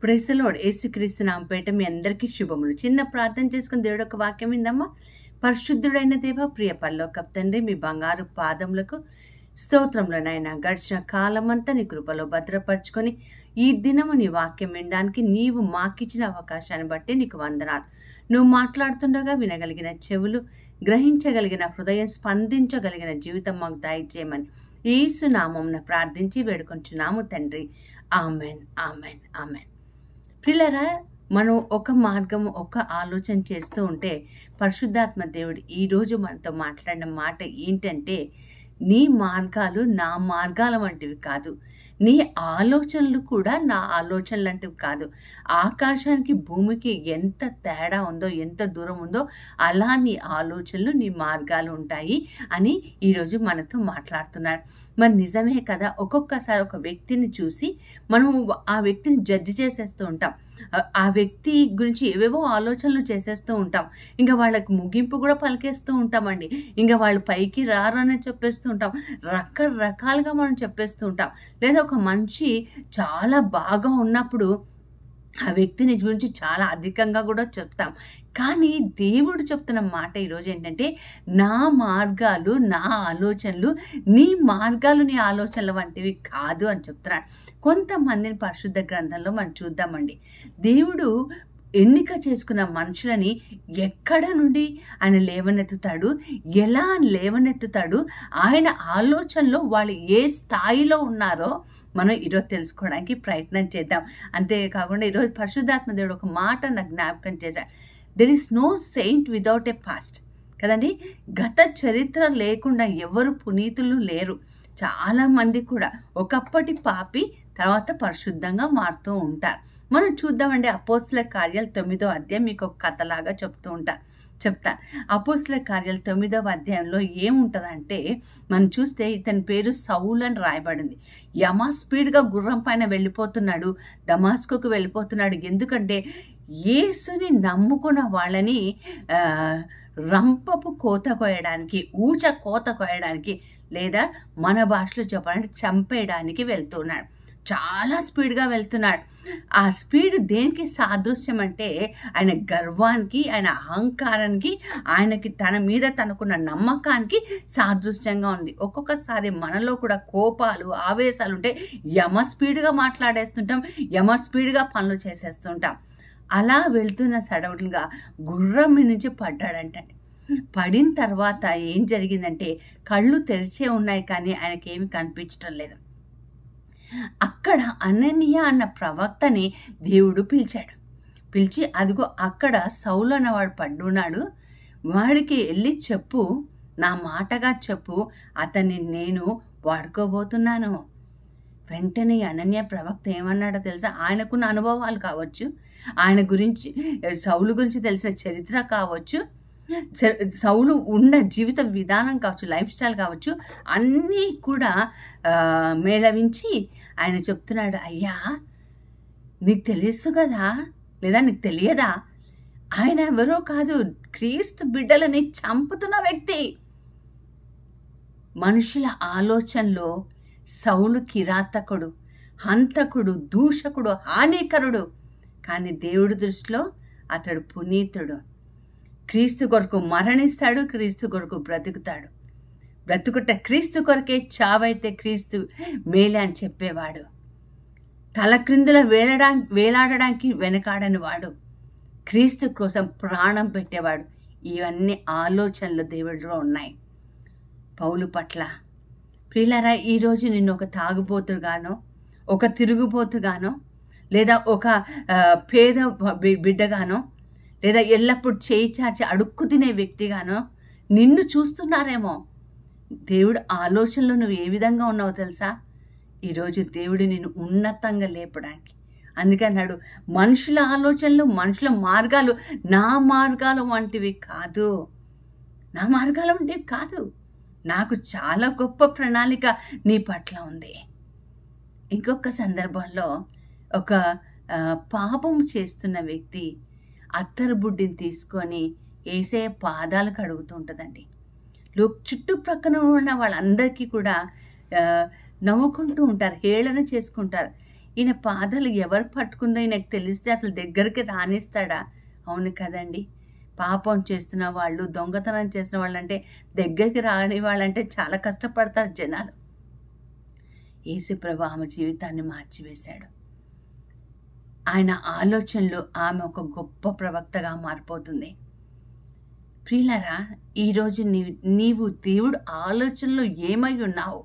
Praise the lord. యేసుక్రీస్తు నామముపేట మీ అందరికీ శుభములు. చిన్న ప్రార్థన చేసుకుని దేవుడు ఒక వాక్యం విందామా? పరిశుద్ధుడైన దేవ, ప్రియ పరలోకపు తండ్రి, మీ బంగారు పాదములకు స్తోత్రములు నాయన. గడిచిన కాలమంతా నీ కృపలో భద్రపరుచుకొని ఈ దినము నీ వాక్యం వినడానికి నీవు మాకిచ్చిన అవకాశాన్ని బట్టి నీకు వందనాలు. నువ్వు మాట్లాడుతుండగా వినగలిగిన చెవులు, గ్రహించగలిగిన హృదయం, స్పందించగలిగిన జీవితం మాకు దయచేయమని యేసు నామమున ప్రార్థించి వేడుకొంచున్నాము తండ్రి. Amen, amen, amen. ప్రియులారా, మనం ఒక మార్గం, ఒక ఆలోచన చేస్తూ ఉంటే పరిశుద్ధాత్మ దేవుడు ఈరోజు మనతో మాట్లాడిన మాట ఏంటంటే, నీ మార్గాలు నా మార్గాల వంటివి కాదు, నీ ఆలోచనలు కూడా నా ఆలోచనలు వంటివి కాదు. ఆకాశానికి భూమికి ఎంత తేడా ఉందో, ఎంత దూరం ఉందో అలా నీ ఆలోచనలు, నీ మార్గాలు ఉంటాయి అని ఈరోజు మనతో మాట్లాడుతున్నారు. మరి నిజమే కదా. ఒక్కొక్కసారి ఒక వ్యక్తిని చూసి మనం ఆ వ్యక్తిని జడ్జి చేసేస్తూ ఉంటాం. ఆ వ్యక్తి గురించి ఏవేవో ఆలోచనలు చేసేస్తూ ఉంటాం. ఇంకా వాళ్ళకి ముగింపు కూడా పలికేస్తూ ఉంటామండి. ఇంకా వాళ్ళు పైకి రారని చెప్పేస్తూ ఉంటాం. రకరకాలుగా మనం చెప్పేస్తూ ఉంటాం. లేదా ఒక మనిషి చాలా బాగా ఉన్నప్పుడు ఆ వ్యక్తిని గురించి చాలా అధికంగా కూడా చెప్తాం. కానీ దేవుడు చెప్తున్న మాట ఈరోజు ఏంటంటే, నా మార్గాలు, నా ఆలోచనలు నీ మార్గాలు, నీ ఆలోచనల వంటివి కాదు అని చెప్తున్నాడు. కొంతమందిని పరిశుద్ధ గ్రంథంలో మనం చూద్దామండి. దేవుడు ఎన్నిక చేసుకున్న మనుషులని ఎక్కడ నుండి ఆయన లేవనెత్తుతాడు, ఎలా లేవనెత్తుతాడు, ఆయన ఆలోచనలో వాళ్ళు ఏ స్థాయిలో ఉన్నారో మనం ఈరోజు తెలుసుకోవడానికి ప్రయత్నం చేద్దాం. అంతేకాకుండా ఈరోజు పరిశుద్ధాత్మ దేవుడు ఒక మాట నాకు జ్ఞాపకం చేశాడు. There is no saint without a past కదండి. గత చరిత్ర లేకుండా ఎవరు పునీతులు లేరు. చాలామంది కూడా ఒకప్పటి పాపి తర్వాత పరిశుద్ధంగా మారుతూ ఉంటారు. మనం చూద్దామండి. అపోస్తుల కార్యాలు 9వ అధ్యాయం మీకు ఒక కథలాగా చెప్తాను. అపోస్తుల కార్యాలు 9వ అధ్యాయంలో ఏముంటుందంటే, మనం చూస్తే ఇతని పేరు సౌలు అని రాయబడింది. స్పీడ్గా గుర్రం పైన వెళ్ళిపోతున్నాడు, దమాస్కుకు వెళ్ళిపోతున్నాడు. ఎందుకంటే యేసుని నమ్ముకున్న వాళ్ళని రంపపు కోత కోయడానికి, ఊచ కోత కోయడానికి, లేదా మన భాషలో చెప్పాలంటే చంపేయడానికి వెళ్తున్నాడు. చాలా స్పీడ్గా వెళ్తున్నాడు. ఆ స్పీడ్ దేనికి సాదృశ్యం అంటే, ఆయన గర్వానికి, ఆయన అహంకారానికి, ఆయనకి తన మీద తనకున్న నమ్మకానికి సాదృశ్యంగా ఉంది. ఒక్కొక్కసారి మనలో కూడా కోపాలు, ఆవేశాలు ఉంటే స్పీడ్గా మాట్లాడేస్తుంటాం, స్పీడ్గా పనులు చేసేస్తుంటాం. అలా వెళ్తున్న సడవులుగా గుర్రం నుంచి పడ్డాడంటండి. పడిన తర్వాత ఏం జరిగిందంటే, కళ్ళు తెరిచే ఉన్నాయి కానీ ఆయనకేమి కనిపించటం లేదు. అక్కడ అననీయ అన్న ప్రవక్తని దేవుడు పిలిచి అదిగో అక్కడ సౌలు అన్నవాడు పడ్డున్నాడు, వాడికి వెళ్ళి చెప్పు, నా మాటగా చెప్పు, అతన్ని నేను వాడుకోబోతున్నాను. వెంటనే అనన్య ప్రవక్త ఏమన్నాడో తెలుసా? ఆయనకున్న అనుభవాలు కావచ్చు, ఆయన గురించి, సౌలు గురించి తెలిసిన చరిత్ర కావచ్చు, సౌలు ఉన్న జీవిత విధానం కావచ్చు, లైఫ్ స్టైల్ కావచ్చు, అన్నీ కూడా మేళవించి ఆయన చెప్తున్నాడు, అయ్యా నీకు తెలుసు కదా, లేదా నీకు తెలియదా? ఆయన ఎవరో కాదు, క్రీస్తు బిడ్డలని చంపుతున్న వ్యక్తి. మనుషుల ఆలోచనలో సౌలు కిరాతకుడు, హంతకుడు, దూషకుడు, హానికరుడు. కానీ దేవుడి దృష్టిలో అతడు పునీతుడు. క్రీస్తు కొరకు మరణిస్తాడు, క్రీస్తు కొరకు బ్రతుకుతాడు. బ్రతుకుట క్రీస్తు కొరకే, చావైతే క్రీస్తు మేలే అని చెప్పేవాడు. తల క్రిందుల వేలాడడానికి వెనకాడని వాడు, క్రీస్తు కోసం ప్రాణం పెట్టేవాడు. ఇవన్నీ ఆలోచనలు దేవుడిలో ఉన్నాయి పౌలు పట్ల. ప్రియులారా, ఈరోజు నిన్ను ఒక తాగుబోతుగానో, ఒక తిరుగుబోతుగానో, లేదా ఒక పేద బిడ్డగానో, లేదా ఎల్లప్పుడు చేయి చాచి అడుక్కు తినే వ్యక్తిగానో నిన్ను చూస్తున్నారేమో. దేవుడు ఆలోచనలో నువ్వు ఏ విధంగా ఉన్నావో తెలుసా? ఈరోజు దేవుడు నిన్ను ఉన్నతంగా లేపడానికి. అందుకన్నాడు, మనుషుల ఆలోచనలు, మనుషుల మార్గాలు నా మార్గాల వంటివి కాదు, నా మార్గాల వంటివి కాదు. నాకు చాలా గొప్ప ప్రణాళిక నీ పట్ల ఉంది. ఇంకొక సందర్భంలో ఒక పాపం చేస్తున్న వ్యక్తి అత్తరు బుడ్డిని తీసుకొని యేసయ్య పాదాలు కడుగుతూ ఉంటుందండి. చుట్టుప్రక్కన ఉన్న వాళ్ళందరికీ కూడా నవ్వుకుంటూ ఉంటారు, హేళన చేసుకుంటారు. ఈయన పాదాలు ఎవరు పట్టుకుందో ఈయనకు తెలిస్తే అసలు దగ్గరికి రానిస్తాడా? అవును కదండి. పాపం చేస్తున్న వాళ్ళు, దొంగతనం చేసిన వాళ్ళంటే దగ్గరికి రాని వాళ్ళంటే చాలా కష్టపడతారు జనాలు. యేసుప్రభు ఆమె జీవితాన్ని మార్చివేశాడు. ఆయన ఆలోచనలు ఆమె ఒక గొప్ప ప్రవక్తగా మారిపోతుంది. ప్రియులారా, ఈరోజు నీవు దేవుడు ఆలోచనలో ఏమై ఉన్నావు,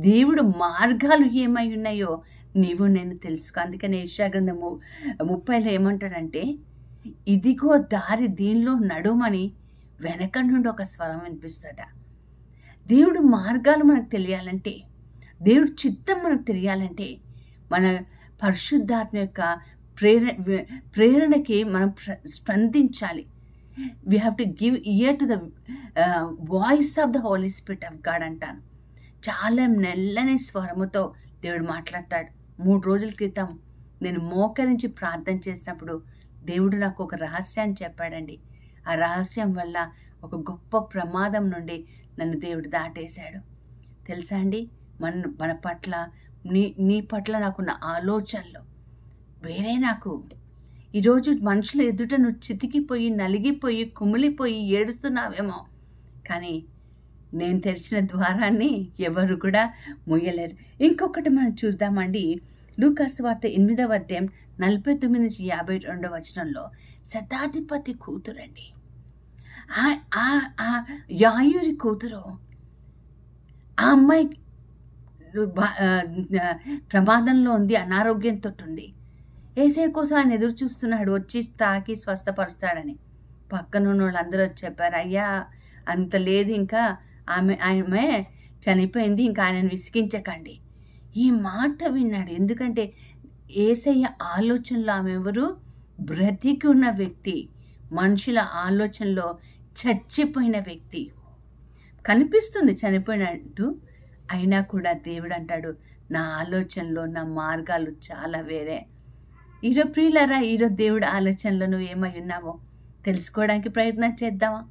దేవుడు మార్గాలు ఏమై ఉన్నాయో నీవు నేను తెలుసుకో. అందుకని యెషయా గ్రంథము 30లో ఏమంటాడంటే, ఇదిగో దారి దీనిలో నడుమని వెనక నుండి ఒక స్వరం వినిపిస్తాడ. దేవుడు మార్గాలు మనకు తెలియాలంటే, దేవుడు చిత్తం మనకు తెలియాలంటే, మన పరిశుద్ధాత్మ యొక్క ప్రేరణకి మనం స్పందించాలి. We have to give ear to the voice of the Holy Spirit of God అంటాను. చాలా నెల్లని స్వరముతో దేవుడు మాట్లాడతాడు. 3 రోజుల క్రితం నేను మోకరించి ప్రార్థన చేసినప్పుడు దేవుడు నాకు ఒక రహస్యాన్ని చెప్పాడండి. ఆ రహస్యం వల్ల ఒక గొప్ప ప్రమాదం నుండి నన్ను దేవుడు దాటేశాడు. తెలుసా అండి, మన పట్ల నీ పట్ల నాకున్న ఆలోచనలు వేరే. నాకు ఈరోజు మనుషుల ఎదుట నువ్వు చితికిపోయి, నలిగిపోయి, కుమిలిపోయి ఏడుస్తున్నావేమో, కానీ నేను తెరిచిన ద్వారాన్ని ఎవరు కూడా ముయ్యలేరు. ఇంకొకటి మనం చూద్దామండి. లూకాసు వార్త 8వ అధ్యాయం 49-52 వచనంలో శతాధిపతి కూతురండి, యాయూరి కూతురు, ఆ అమ్మాయి ప్రమాదంలో ఉంది, అనారోగ్యంతో ఉంది. యేసయ్య కోసం ఆయన ఎదురు చూస్తున్నాడు, వచ్చి తాకి స్వస్థపరుస్తాడని. పక్కన ఉన్న వాళ్ళందరూ వచ్చి చెప్పారు, అయ్యా అంత లేదు, ఇంకా ఆమె చనిపోయింది, ఇంకా ఆయనను విసిగించకండి. ఈ మాట విన్నాడు. ఎందుకంటే యేసయ్య ఆలోచనలో ఆమె ఎవరు? బ్రతికి ఉన్న వ్యక్తి, మనుషుల ఆలోచనలో చచ్చిపోయిన వ్యక్తి. కనిపిస్తుంది చనిపోయినట్టు, అయినా కూడా దేవుడు అంటాడు, నా ఆలోచనలో నా మార్గాలు చాలా వేరే. ఈరోజు ప్రియులారా, ఈరోజు దేవుడు ఆలోచనలో నువ్వు ఏమై ఉన్నావో తెలుసుకోవడానికి ప్రయత్నం చేద్దామా?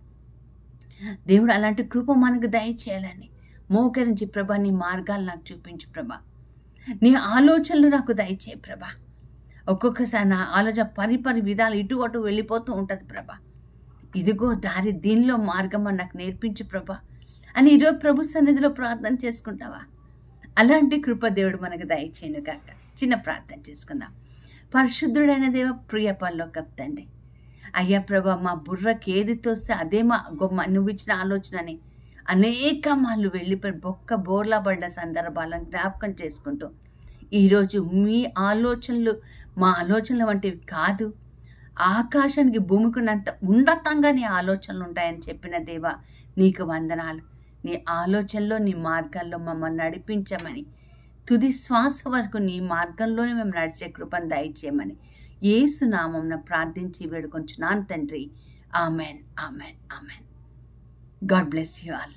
దేవుడు అలాంటి కృప మనకు దయచేయాలని మోకరించి, ప్రభా నీ మార్గాలు నాకు చూపించు ప్రభా, నీ ఆలోచనలు నాకు దయచే ప్రభా. ఒక్కొక్కసారి నా ఆలోచన పరిపరి విధాలు ఇటు అటు వెళ్ళిపోతూ ఉంటుంది ప్రభా. ఇదిగో దారి దీనిలో మార్గం నాకు నేర్పించు ప్రభా అని ఈరోజు ప్రభు సన్నిధిలో ప్రార్థన చేసుకుంటావా? అలాంటి కృప దేవుడు మనకు దయచేయను కాక. చిన్న ప్రార్థన చేసుకుందాం. పరిశుద్ధుడైన దేవ, ప్రియ పరలోకపు తండ్రి, అయ్యా ప్రభా, మా బుర్రకి ఏది తోస్తే అదే నువ్వు ఇచ్చిన ఆలోచనని అనేక మాళ్ళు వెళ్ళిపోయి బోర్లా పడ్డ సందర్భాలను జ్ఞాపకం చేసుకుంటూ, ఈరోజు మీ ఆలోచనలు మా ఆలోచనల వంటివి కాదు, ఆకాశానికి భూమికున్నంత ఉన్నతంగా నీ ఆలోచనలు ఉంటాయని చెప్పిన దేవా నీకు వందనాలు. నీ ఆలోచనలో, నీ మార్గాల్లో మమ్మల్ని నడిపించమని, తుది శ్వాస వరకు నీ మార్గంలోనే మేము నడిచే కృపను దయచేయమని యేసు నామమున ప్రార్థించి వేడుకొంచున్నాను తండ్రి. Amen, amen, amen. God bless you all.